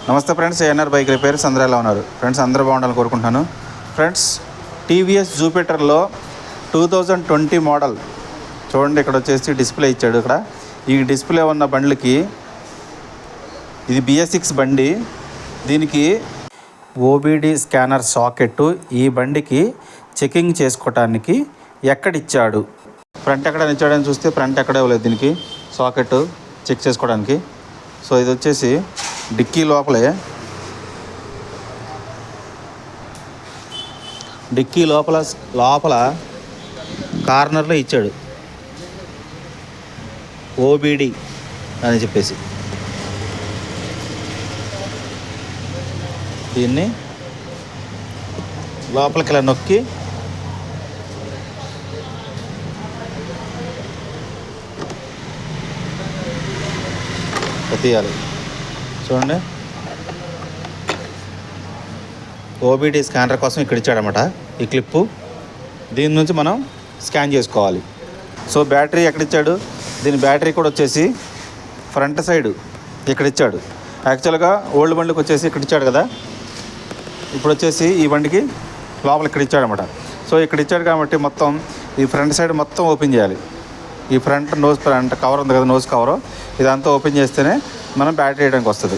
నమస్తే friends, ANR bike repairs అందరూ ఎలా ఉన్నారు ఫ్రెండ్స్? అందరూ బాగుండాలని కోరుకుంటున్నాను. ఫ్రెండ్స్, టీవీఎస్ జూపిటర్లో 2020 మోడల్ చూడండి. ఇక్కడ వచ్చేసి డిస్ప్లే ఇచ్చాడు. ఇక్కడ ఈ డిస్ప్లే ఉన్న బండ్లకి ఇది BS6 బండి. దీనికి OBD స్కానర్ సాకెట్ ఈ బండికి చెకింగ్ చేసుకోవటానికి ఎక్కడిచ్చాడు, ఫ్రంట్ ఎక్కడ ఇచ్చాడని చూస్తే ఫ్రంట్ ఎక్కడ ఇవ్వలేదు దీనికి సాకెట్ చెక్ చేసుకోవడానికి. సో ఇది వచ్చేసి డిక్కీ లోపల కార్నర్లో ఇచ్చాడు OBD అని చెప్పేసి. దీన్ని లోపలికి ఇలా నొక్కి తీయాలి. చూడండి, OBD స్కానర్ కోసం ఇక్కడ ఇచ్చాడనమాట ఈ క్లిప్పు. దీని నుంచి మనం స్కాన్ చేసుకోవాలి. సో బ్యాటరీ ఎక్కడ ఇచ్చాడు, దీని బ్యాటరీ కూడా వచ్చేసి ఫ్రంట్ సైడ్ ఇక్కడ ఇచ్చాడు. యాక్చువల్గా ఓల్డ్ బండికి వచ్చేసి ఇక్కడ ఇచ్చాడు కదా, ఇప్పుడు వచ్చేసి ఈ బండికి లోపల ఇక్కడ ఇచ్చాడనమాట. సో ఇక్కడ ఇచ్చాడు కాబట్టి మొత్తం ఈ ఫ్రంట్ సైడ్ మొత్తం ఓపెన్ చేయాలి. ఈ ఫ్రంట్ కవర్ ఉంది కదా, నోస్ కవరు, ఇదంతా ఓపెన్ చేస్తేనే మనం బ్యాటరీ వేయడానికి వస్తుంది.